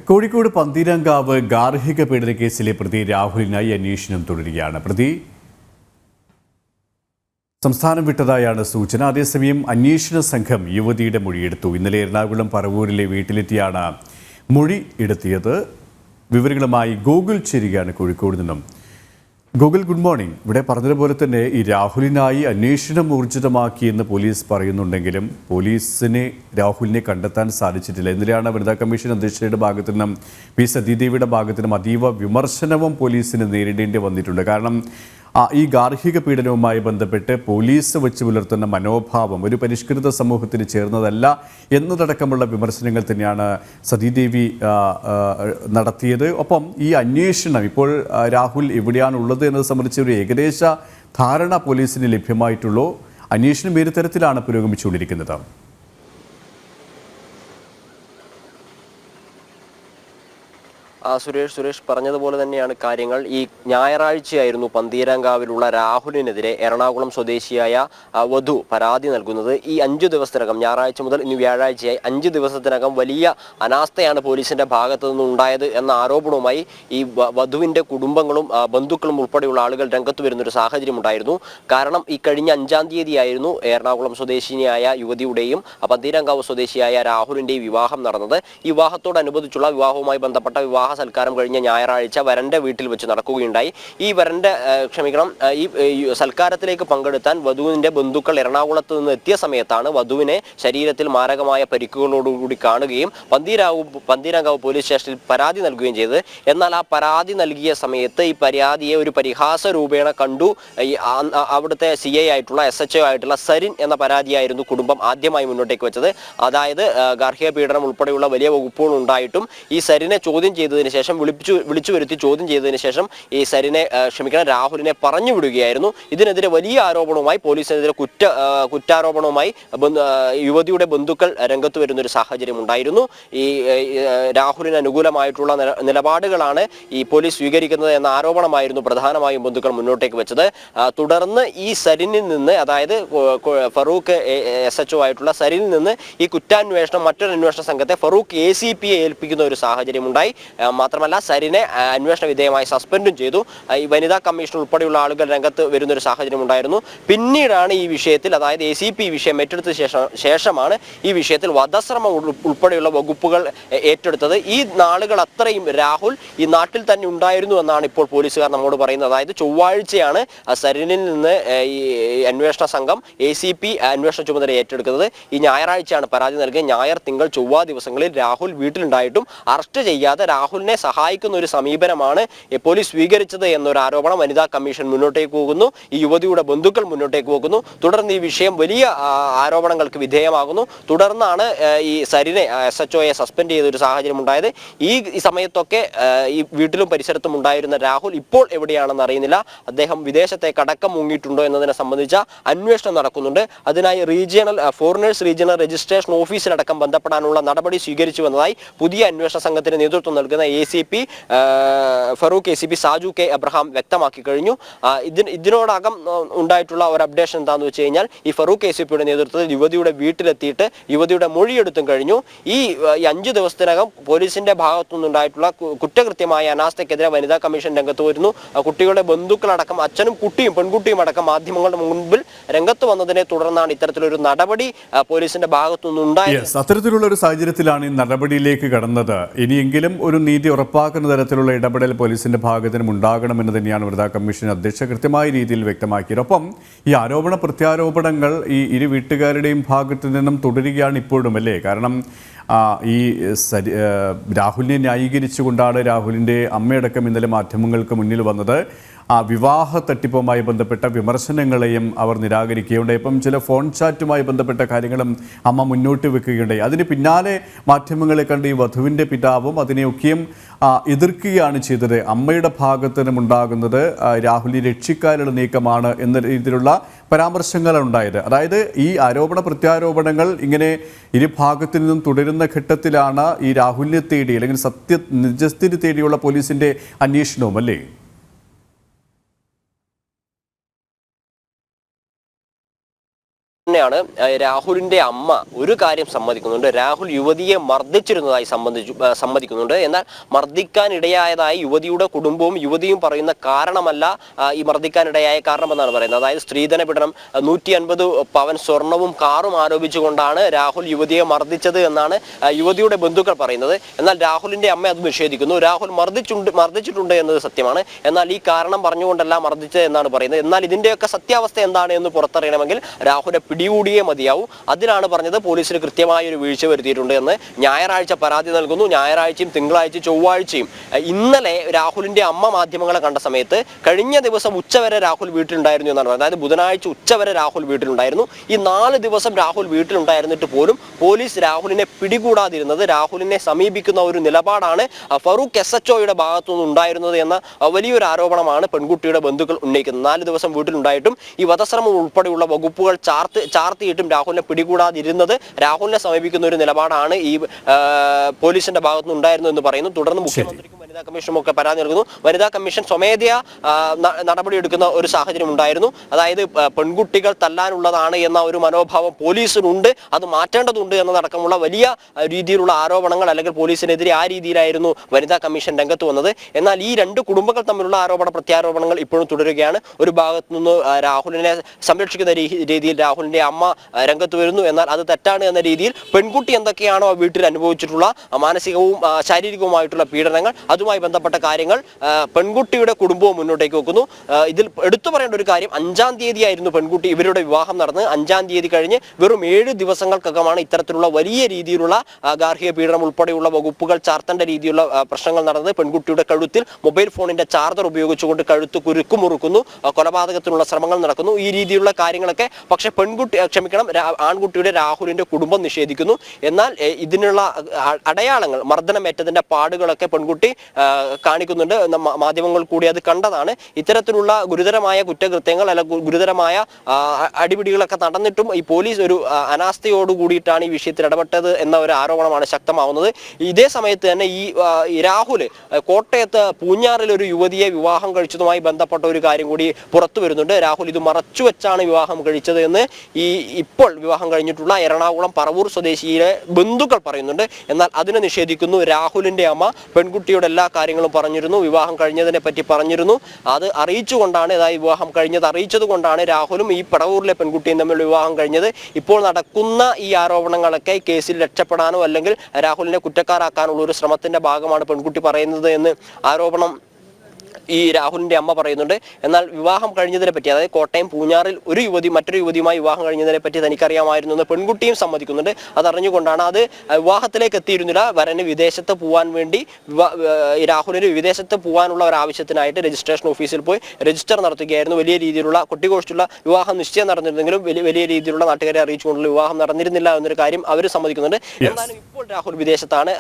കോഴിക്കോട് പന്തീരങ്കാവ് ഗാർഹിക പീഡന കേസിലെ പ്രതി രാഹുലിനായി അന്വേഷണം തുടരുകയാണ്. പ്രതി സംസ്ഥാനം വിട്ടതായാണ് സൂചന. അതേസമയം അന്വേഷണ സംഘം യുവതിയുടെ മൊഴിയെടുത്തു. ഇന്നലെ എറണാകുളം പറവൂരിലെ വീട്ടിലെത്തിയാണ് മൊഴി എടുത്തിയത്. വിവരങ്ങളുമായി ഗൂഗിൾ ചേരുകയാണ് കോഴിക്കോട് നിന്നും. Google, good morning. ഇവിടെ പറഞ്ഞതുപോലെ തന്നെ ഈ രാഹുലിനായി അന്വേഷണം ഊർജിതമാക്കിയെന്ന് പോലീസ് പറയുന്നുണ്ടെങ്കിലും പോലീസിനെ രാഹുലിനെ കണ്ടെത്താൻ സാധിച്ചിട്ടില്ല. ഇന്നലെയാണ് വനിതാ കമ്മീഷൻ അധ്യക്ഷയുടെ ഭാഗത്തു നിന്നും സതീദേവിയുടെ ഭാഗത്തു നിന്നും അതീവ വിമർശനവും പോലീസിന് നേരിടേണ്ടി വന്നിട്ടുണ്ട്. കാരണം ഈ ഗാർഹിക പീഡനവുമായി ബന്ധപ്പെട്ട് പോലീസ് വെച്ച് പുലർത്തുന്ന മനോഭാവം ഒരു പരിഷ്കൃത സമൂഹത്തിന് ചേർന്നതല്ല എന്നതടക്കമുള്ള വിമർശനങ്ങൾ തന്നെയാണ് സതീദേവി നടത്തിയത്. ഒപ്പം ഈ അന്വേഷണം ഇപ്പോൾ രാഹുൽ എവിടെയാണുള്ളത് എന്നത് സംബന്ധിച്ച ഒരു ഏകദേശ ധാരണ പോലീസിന് ലഭ്യമായിട്ടുള്ളൂ. അന്വേഷണം ഏത് തരത്തിലാണ് പുരോഗമിച്ചുകൊണ്ടിരിക്കുന്നത്? സുരേഷ് പറഞ്ഞതുപോലെ തന്നെയാണ് കാര്യങ്ങൾ. ഈ ഞായറാഴ്ചയായിരുന്നു പന്തീരങ്കാവിലുള്ള രാഹുലിനെതിരെ എറണാകുളം സ്വദേശിയായ വധു പരാതി നൽകുന്നത്. ഈ 5 ദിവസത്തിനകം, ഞായറാഴ്ച മുതൽ ഇനി വ്യാഴാഴ്ചയായി 5 ദിവസത്തിനകം വലിയ അനാസ്ഥയാണ് പോലീസിന്റെ ഭാഗത്തു നിന്നുണ്ടായത് എന്ന ആരോപണവുമായി ഈ വധുവിന്റെ കുടുംബങ്ങളും ബന്ധുക്കളും ഉൾപ്പെടെയുള്ള ആളുകൾ രംഗത്ത് വരുന്നൊരു സാഹചര്യം ഉണ്ടായിരുന്നു. കാരണം ഈ കഴിഞ്ഞ 5-ാം തീയതിയായിരുന്നു എറണാകുളം സ്വദേശിനിയായ യുവതിയുടെയും പന്തീരങ്കാവ് സ്വദേശിയായ രാഹുലിന്റെയും വിവാഹം നടന്നത്. ഈ വിവാഹത്തോടനുബന്ധിച്ചുള്ള വിവാഹവുമായി ബന്ധപ്പെട്ട വിവാഹ സൽക്കാരം കഴിഞ്ഞ ഞായറാഴ്ച വരന്റെ വീട്ടിൽ വെച്ച് നടക്കുകയുണ്ടായി. ഈ സൽക്കാരത്തിലേക്ക് പങ്കെടുത്താൻ വധുവിന്റെ ബന്ധുക്കൾ എറണാകുളത്ത് നിന്ന് എത്തിയ സമയത്താണ് വധുവിനെ ശരീരത്തിൽ മാരകമായ പരിക്കുകളോടുകൂടി കാണുകയും പന്തീരങ്കാവ് പോലീസ് സ്റ്റേഷനിൽ പരാതി നൽകുകയും ചെയ്തത്. എന്നാൽ ആ പരാതി നൽകിയ സമയത്ത് ഈ പരാതിയെ ഒരു പരിഹാസ രൂപേണ കണ്ടു. അവിടുത്തെ CI ആയിട്ടുള്ള SHO ആയിട്ടുള്ള സരിൻ എന്ന പരാതിയായിരുന്നു കുടുംബം ആദ്യമായി മുന്നോട്ടേക്ക് വെച്ചത്. അതായത് ഗാർഹിക പീഡനം ഉൾപ്പെടെയുള്ള വലിയ വകുപ്പുകൾ ഉണ്ടായിട്ടും ഈ സരിനെ ചോദ്യം ചെയ്തതിന് ശേഷം വിളിച്ചു വരുത്തി ചോദ്യം ചെയ്തതിന് ശേഷം ഈ രാഹുലിനെ പറഞ്ഞു വിടുകയായിരുന്നു. ഇതിനെതിരെ വലിയ ആരോപണവുമായി, പോലീസിനെതിരെ കുറ്റാരോപണവുമായി യുവതിയുടെ ബന്ധുക്കൾ രംഗത്ത് വരുന്നൊരു സാഹചര്യം ഉണ്ടായിരുന്നു. ഈ രാഹുലിന് അനുകൂലമായിട്ടുള്ള നിലപാടുകളാണ് ഈ പോലീസ് സ്വീകരിക്കുന്നത് എന്ന ആരോപണമായിരുന്നു പ്രധാനമായും ബന്ധുക്കൾ മുന്നോട്ടേക്ക് വെച്ചത്. തുടർന്ന് ഈ സരിനിൽ നിന്ന്, അതായത് ഫറൂഖ് SHO ആയിട്ടുള്ള സരിനിൽ നിന്ന് ഈ കുറ്റാന്വേഷണം മറ്റൊരു അന്വേഷണ സംഘത്തെ ഫറൂഖ് ACPയെ ഏൽപ്പിക്കുന്ന ഒരു സാഹചര്യം ഉണ്ടായി. മാത്രമല്ല സരിനെ അന്വേഷണ വിധേയമായി സസ്പെൻഡും ചെയ്തു. ഈ വനിതാ കമ്മീഷൻ ഉൾപ്പെടെയുള്ള ആളുകൾ രംഗത്ത് വരുന്നൊരു സാഹചര്യം ഉണ്ടായിരുന്നു. പിന്നീടാണ് ഈ വിഷയത്തിൽ, അതായത് ACP വിഷയം ഏറ്റെടുത്ത ശേഷമാണ് ഈ വിഷയത്തിൽ വധശ്രമം ഉൾപ്പെടെയുള്ള വകുപ്പുകൾ ഏറ്റെടുത്തത്. ഈ നാളുകൾ അത്രയും രാഹുൽ ഈ നാട്ടിൽ തന്നെ ഉണ്ടായിരുന്നു എന്നാണ് ഇപ്പോൾ പോലീസുകാർ നമ്മോട് പറയുന്നത്. അതായത് ചൊവ്വാഴ്ചയാണ് സരിനിൽ നിന്ന് ഈ അന്വേഷണ സംഘം ACP അന്വേഷണ ചുമതല ഏറ്റെടുക്കുന്നത്. ഈ ഞായറാഴ്ചയാണ് പരാതി നൽകിയ. ഞായർ, തിങ്കൾ, ചൊവ്വ ദിവസങ്ങളിൽ രാഹുൽ വീട്ടിലുണ്ടായിട്ടും അറസ്റ്റ് ചെയ്യാതെ രാഹുലിനെ സഹായിക്കുന്ന ഒരു സമീപനമാണ് പോലീസ് സ്വീകരിച്ചത് എന്നൊരു ആരോപണം വനിതാ കമ്മീഷൻ മുന്നോട്ടേക്ക് പോകുന്നു. ഈ യുവതിയുടെ ബന്ധുക്കൾ മുന്നോട്ടേക്ക് പോകുന്നു. തുടർന്ന് ഈ വിഷയം വലിയ ആരോപണങ്ങൾക്ക് വിധേയമാകുന്നു. തുടർന്നാണ് ഈ സരിനെ SHOയെ സസ്പെൻഡ് ചെയ്ത ഒരു സാഹചര്യം ഉണ്ടായത്. ഈ സമയത്തൊക്കെ ഈ വീട്ടിലും പരിസരത്തും ഉണ്ടായിരുന്ന രാഹുൽ ഇപ്പോൾ എവിടെയാണെന്ന് അറിയുന്നില്ല. അദ്ദേഹം വിദേശത്തേക്ക് അടക്കം മുങ്ങിയിട്ടുണ്ടോ എന്നതിനെ സംബന്ധിച്ച അന്വേഷണം നടക്കുന്നുണ്ട്. അതിനായി ഫോറിനേഴ്സ് റീജിയണൽ രജിസ്ട്രേഷൻ ഓഫീസിലടക്കം ബന്ധപ്പെടാനുള്ള നടപടി സ്വീകരിച്ചു വന്നതായി പുതിയ അന്വേഷണ സംഘത്തിന് നേതൃത്വം നൽകുന്ന ACP Farooq ACP Saju K Abraham വ്യക്തമാക്കി കഴിഞ്ഞു. ഇതിനോടകം ഉണ്ടായിട്ടുള്ള ഒരു അപ്ഡേഷൻ എന്താണെന്ന് വെച്ച് കഴിഞ്ഞാൽ ഈ ഫറൂഖ് ACPയുടെ നേതൃത്വത്തിൽ യുവതിയുടെ വീട്ടിലെത്തിയിട്ട് യുവതിയുടെ മൊഴിയെടുത്തും കഴിഞ്ഞു. ഈ 5 ദിവസത്തിനകം പോലീസിന്റെ ഭാഗത്തുനിന്നുണ്ടായിട്ടുള്ള കുറ്റകൃത്യമായ അനാസ്ഥയ്ക്കെതിരെ വനിതാ കമ്മീഷൻ രംഗത്ത് വരുന്നു. കുട്ടികളുടെ ബന്ധുക്കളടക്കം, അച്ഛനും കുട്ടിയും പെൺകുട്ടിയും അടക്കം മാധ്യമങ്ങളുടെ മുൻപിൽ രംഗത്ത് വന്നതിനെ തുടർന്നാണ് ഇത്തരത്തിലൊരു നടപടി പോലീസിന്റെ ഭാഗത്തുനിന്നുണ്ടായത്. അത്തരത്തിലുള്ള ഒരു സാഹചര്യത്തിലാണ് ഈ നടപടിയിലേക്ക് കടന്നത്. ഇനിയെങ്കിലും ഒരു നീതി ഉറപ്പാക്കുന്ന തരത്തിലുള്ള ഇടപെടൽ പോലീസിന്റെ ഭാഗത്തിനും ഉണ്ടാകണമെന്ന് തന്നെയാണ് വനിതാ കമ്മീഷൻ അധ്യക്ഷ കൃത്യമായ രീതിയിൽ വ്യക്തമാക്കിയത്. ഒപ്പം ഈ ആരോപണ പ്രത്യാരോപണങ്ങൾ ഈ ഇരു വീട്ടുകാരുടെയും ഭാഗത്തു നിന്നും തുടരുകയാണ് ഇപ്പോഴും, അല്ലേ? കാരണം ഈ രാഹുലിനെ ന്യായീകരിച്ചുകൊണ്ടാണ് രാഹുലിൻ്റെ അമ്മയടക്കം ഇന്നലെ മാധ്യമങ്ങൾക്ക് മുന്നിൽ വന്നത്. വിവാഹ തട്ടിപ്പുമായി ബന്ധപ്പെട്ട വിമർശനങ്ങളെയും അവർ നിരാകരിക്കുകയുണ്ടായി. ഇപ്പം ചില ഫോൺ ചാറ്റുമായി ബന്ധപ്പെട്ട കാര്യങ്ങളും അമ്മ മുന്നോട്ട് വെക്കുകയുണ്ടായി. അതിന് പിന്നാലെ മാധ്യമങ്ങളെ കണ്ട് ഈ വധുവിൻ്റെ പിതാവും അതിനെയൊക്കെയും എതിർക്കുകയാണ് ചെയ്തത്. അമ്മയുടെ ഭാഗത്തു നിന്നുണ്ടാകുന്നത് രാഹുലിനെ രക്ഷിക്കാനുള്ള നീക്കമാണ് എന്ന രീതിയിലുള്ള പരാമർശങ്ങളുണ്ടായത്. അതായത് ഈ ആരോപണ പ്രത്യാരോപണങ്ങൾ ഇങ്ങനെ ഇരുഭാഗത്തു നിന്നും തുടരുന്ന ഘട്ടത്തിലാണ് ഈ രാഹുലിനെ തേടി അല്ലെങ്കിൽ നിജസ്ഥിതി തേടിയുള്ള പോലീസിൻ്റെ അന്വേഷണവും, അല്ലേ? പിന്നീടാണ് രാഹുലിന്റെ അമ്മ ഒരു കാര്യം സമ്മതിക്കുന്നുണ്ട്. രാഹുൽ യുവതിയെ മർദ്ദിച്ചിരുന്നതായി സമ്മതിക്കുന്നുണ്ട്. എന്നാൽ മർദ്ദിക്കാനിടയായതായി യുവതിയുടെ കുടുംബവും യുവതിയും പറയുന്ന കാരണമല്ല ഈ മർദ്ദിക്കാനിടയായ കാരണമെന്നാണ് പറയുന്നത്. അതായത് സ്ത്രീധന പീഡനം 150 പവൻ സ്വർണവും കാറും ആരോപിച്ചുകൊണ്ടാണ് രാഹുൽ യുവതിയെ മർദ്ദിച്ചത് എന്നാണ് യുവതിയുടെ ബന്ധുക്കൾ പറയുന്നത്. എന്നാൽ രാഹുലിന്റെ അമ്മ അത് നിഷേധിക്കുന്നു. രാഹുൽ മർദ്ദിച്ചിട്ടുണ്ട് എന്നത് സത്യമാണ്. എന്നാൽ ഈ കാരണം പറഞ്ഞുകൊണ്ടല്ല മർദ്ദിച്ചത് എന്നാണ് പറയുന്നത്. എന്നാൽ ഇതിന്റെയൊക്കെ സത്യാവസ്ഥ എന്താണ് എന്ന് പുറത്തറിയണമെങ്കിൽ രാഹുലിനെ പിടികൂടിയേ മതിയാവും. അതിനാണ് പറഞ്ഞത് പോലീസിന് കൃത്യമായ ഒരു വീഴ്ച വരുത്തിയിട്ടുണ്ട് എന്ന്. ഞായറാഴ്ച പരാതി നൽകുന്നു. ഞായറാഴ്ചയും തിങ്കളാഴ്ചയും ചൊവ്വാഴ്ചയും. ഇന്നലെ രാഹുലിന്റെ അമ്മ മാധ്യമങ്ങളെ കണ്ട സമയത്ത് കഴിഞ്ഞ ദിവസം ഉച്ചവരെ രാഹുൽ വീട്ടിലുണ്ടായിരുന്നു എന്നാണ് പറയുന്നത്. അതായത് ബുധനാഴ്ച ഉച്ചവരെ രാഹുൽ വീട്ടിലുണ്ടായിരുന്നു. ഈ 4 ദിവസം രാഹുൽ വീട്ടിലുണ്ടായിരുന്നിട്ട് പോലും പോലീസ് രാഹുലിനെ പിടികൂടാതിരുന്നത്, രാഹുലിനെ സമീപിക്കുന്ന ഒരു നിലപാടാണ് ഫറൂഖ് SHOയുടെ ഭാഗത്തുനിന്ന് ഉണ്ടായിരുന്നത് എന്ന വലിയൊരു ആരോപണമാണ് പെൺകുട്ടിയുടെ ബന്ധുക്കൾ ഉന്നയിക്കുന്നത്. 4 ദിവസം വീട്ടിലുണ്ടായിട്ടും ഈ വധശ്രമം ഉൾപ്പെടെയുള്ള വകുപ്പുകൾ ചാർത്തിയിട്ടും രാഹുലിനെ പിടികൂടാതിരുന്നത് രാഹുലിനെ സമീപിക്കുന്ന ഒരു നിലപാടാണ് ഈ പോലീസിന്റെ ഭാഗത്തുനിന്ന് ഉണ്ടായിരുന്നു എന്ന് പറയുന്നു. തുടർന്ന് മുഖ്യമന്ത്രിക്കും വനിതാ കമ്മീഷനും ഒക്കെ പരാതി നൽകുന്നു. വനിതാ കമ്മീഷൻ സ്വമേധയാ നടപടിയെടുക്കുന്ന ഒരു സാഹചര്യം ഉണ്ടായിരുന്നു. അതായത് പെൺകുട്ടികൾ തല്ലാനുള്ളതാണ് എന്ന ഒരു മനോഭാവം പോലീസിനുണ്ട്, അത് മാറ്റേണ്ടതുണ്ട് എന്നതടക്കമുള്ള വലിയ രീതിയിലുള്ള ആരോപണങ്ങൾ, അല്ലെങ്കിൽ പോലീസിനെതിരെ ആ രീതിയിലായിരുന്നു വനിതാ കമ്മീഷൻ രംഗത്ത് വന്നത്. എന്നാൽ ഈ 2 കുടുംബങ്ങൾ തമ്മിലുള്ള ആരോപണ പ്രത്യാരോപണങ്ങൾ ഇപ്പോഴും തുടരുകയാണ്. ഒരു ഭാഗത്തു നിന്ന് രാഹുലിനെ സംരക്ഷിക്കുന്ന രീതിയിൽ രാഹുലിന്റെ അമ്മ രംഗത്ത് വരുന്നു. എന്നാൽ അത് തെറ്റാണ് എന്ന രീതിയിൽ പെൺകുട്ടി എന്തൊക്കെയാണോ വീട്ടിൽ അനുഭവിച്ചിട്ടുള്ള മാനസികവും ശാരീരികവുമായിട്ടുള്ള പീഡനങ്ങൾ, അതുമായി ബന്ധപ്പെട്ട കാര്യങ്ങൾ പെൺകുട്ടിയുടെ കുടുംബവും മുന്നോട്ടേക്ക് വെക്കുന്നു. ഇതിൽ എടുത്തു പറയേണ്ട ഒരു കാര്യം, 5-ാം തീയതി ആയിരുന്നു ഇവരുടെ വിവാഹം നടന്നത്. 5-ാം തീയതി കഴിഞ്ഞ് വെറും 7 ദിവസങ്ങൾക്കകമാണ് ഇത്തരത്തിലുള്ള വലിയ രീതിയിലുള്ള ഗാർഹിക പീഡനം ഉൾപ്പെടെയുള്ള വകുപ്പുകൾ ചാർത്തേണ്ട രീതിയിലുള്ള പ്രശ്നങ്ങൾ നടന്നത്. പെൺകുട്ടിയുടെ കഴുത്തിൽ മൊബൈൽ ഫോണിന്റെ ചാർജർ ഉപയോഗിച്ചുകൊണ്ട് കഴുത്ത് കുരുക്കുമുറുക്കുന്നു, കൊലപാതകത്തിനുള്ള ശ്രമങ്ങൾ നടക്കുന്നു. ഈ രീതിയിലുള്ള കാര്യങ്ങളൊക്കെ പക്ഷേ ആൺകുട്ടിയുടെ രാഹുലിന്റെ കുടുംബം നിഷേധിക്കുന്നു. എന്നാൽ ഇതിനുള്ള അടയാളങ്ങൾ, മർദ്ദനമേറ്റതിന്റെ പാടുകളൊക്കെ പെൺകുട്ടി കാണിക്കുന്നുണ്ട്. മാധ്യമങ്ങൾ കൂടി അത് കണ്ടതാണ്. ഇത്തരത്തിലുള്ള ഗുരുതരമായ കുറ്റകൃത്യങ്ങൾ അല്ലെങ്കിൽ ഗുരുതരമായ അടിപിടികളൊക്കെ നടന്നിട്ടും ഈ പോലീസ് ഒരു അനാസ്ഥയോട് കൂടിയിട്ടാണ് ഈ വിഷയത്തിൽ ഇടപെട്ടത് എന്ന ഒരു ആരോപണമാണ് ശക്തമാവുന്നത്. ഇതേ സമയത്ത് തന്നെ ഈ രാഹുൽ കോട്ടയത്ത് പൂഞ്ഞാറിൽ ഒരു യുവതിയെ വിവാഹം കഴിച്ചതുമായി ബന്ധപ്പെട്ട ഒരു കാര്യം കൂടി പുറത്തു വരുന്നുണ്ട്. രാഹുൽ ഇത് മറച്ചു വെച്ചാണ് വിവാഹം കഴിച്ചത് എന്ന് ഇപ്പോൾ വിവാഹം കഴിഞ്ഞിട്ടുള്ള എറണാകുളം പറവൂർ സ്വദേശിയിലെ ബന്ധുക്കൾ പറയുന്നുണ്ട്. എന്നാൽ അതിനെ നിഷേധിക്കുന്നു. രാഹുലിന്റെ അമ്മ പെൺകുട്ടിയുടെ എല്ലാ കാര്യങ്ങളും പറഞ്ഞിരുന്നു, വിവാഹം കഴിഞ്ഞതിനെ പറ്റി പറഞ്ഞിരുന്നു. അത് അറിയിച്ചുകൊണ്ടാണ്, അതായത് വിവാഹം കഴിഞ്ഞത് അറിയിച്ചത് കൊണ്ടാണ് രാഹുലും ഈ പറവൂരിലെ പെൺകുട്ടിയും തമ്മിൽ വിവാഹം കഴിഞ്ഞത്. ഇപ്പോൾ നടക്കുന്ന ഈ ആരോപണങ്ങളൊക്കെ കേസിൽ രക്ഷപ്പെടാനോ അല്ലെങ്കിൽ രാഹുലിനെ കുറ്റക്കാരാക്കാനുള്ള ഒരു ശ്രമത്തിന്റെ ഭാഗമാണ് പെൺകുട്ടി പറയുന്നത് എന്ന് ആരോപണം ഈ രാഹുലിന്റെ അമ്മ പറയുന്നുണ്ട്. എന്നാൽ വിവാഹം കഴിഞ്ഞതിനെ പറ്റി, അതായത് കോട്ടയം പൂഞ്ഞാറിൽ ഒരു യുവതി മറ്റൊരു യുവതിയുമായി വിവാഹം കഴിഞ്ഞതിനെ പറ്റി തനിക്കറിയാമായിരുന്നു എന്ന് പെൺകുട്ടിയും സമ്മതിക്കുന്നുണ്ട്. അതറിഞ്ഞുകൊണ്ടാണ് അത് വിവാഹത്തിലേക്ക് എത്തിയിരുന്നില്ല. വരന് വിദേശത്ത് പോകാൻ വേണ്ടി രാഹുലിന് വിദേശത്ത് പോകാനുള്ള ഒരു ആവശ്യത്തിനായിട്ട് രജിസ്ട്രേഷൻ ഓഫീസിൽ പോയി രജിസ്റ്റർ നടത്തുകയായിരുന്നു. വലിയ രീതിയിലുള്ള കൊട്ടിഘോഷിച്ചുള്ള വിവാഹം നിശ്ചയം നടന്നിരുന്നെങ്കിലും വലിയ രീതിയിലുള്ള നാട്ടുകാരെ അറിയിച്ചുകൊണ്ടുള്ള വിവാഹം നടന്നിരുന്നില്ല എന്നൊരു കാര്യം അവർ സമ്മതിക്കുന്നുണ്ട്. എന്തായാലും ഇപ്പോൾ രാഹുൽ വിദേശത്താണ്,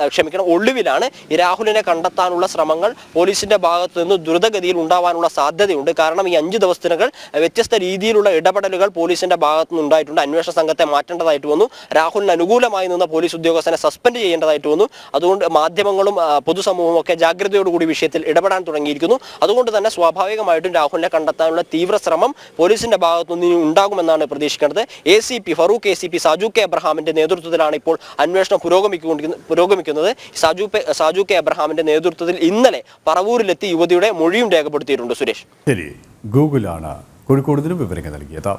ഒളിവിലാണ്. ഈ രാഹുലിനെ കണ്ടെത്താനുള്ള ശ്രമങ്ങൾ പോലീസിന്റെ ഭാഗത്തു നിന്ന് ദ്രുതഗതിയിൽ ഉണ്ടാവാനുള്ള സാധ്യതയുണ്ട്. കാരണം ഈ 5 ദിവസത്തിനകം വ്യത്യസ്ത രീതിയിലുള്ള ഇടപെടലുകൾ പോലീസിന്റെ ഭാഗത്തു നിന്ന് ഉണ്ടായിട്ടുണ്ട്. അന്വേഷണ സംഘത്തെ മാറ്റേണ്ടതായിട്ട് വന്നു. രാഹുലിന് അനുകൂലമായി നിന്ന പോലീസ് ഉദ്യോഗസ്ഥനെ സസ്പെൻഡ് ചെയ്യേണ്ടതായിട്ട് വന്നു. അതുകൊണ്ട് മാധ്യമങ്ങളും പൊതുസമൂഹവും ഒക്കെ ജാഗ്രതയോടുകൂടി വിഷയത്തിൽ ഇടപെടാൻ തുടങ്ങിയിരിക്കുന്നു. അതുകൊണ്ട് തന്നെ സ്വാഭാവികമായിട്ടും രാഹുലിനെ കണ്ടെത്താനുള്ള തീവ്ര ശ്രമം പോലീസിന്റെ ഭാഗത്തു നിന്ന് ഉണ്ടാകുമെന്നാണ് പ്രതീക്ഷിക്കുന്നത്. ഫറൂഖ് ACP സാജു കെ എബ്രഹാമിന്റെ നേതൃത്വത്തിലാണ് ഇപ്പോൾ അന്വേഷണം പുരോഗമിക്കുന്നത്. സാജു കെ എബ്രഹാമിന്റെ നേതൃത്വത്തിൽ ഇന്നലെ പറവൂരിലെത്തി യുവതിയുടെ മൊഴിയും രേഖപ്പെടുത്തിയിട്ടുണ്ട്. സുരേഷ്, ശരി, ഗൂഗിളാണ് കോഴിക്കോടിന് വിവരങ്ങൾ നൽകിയത്.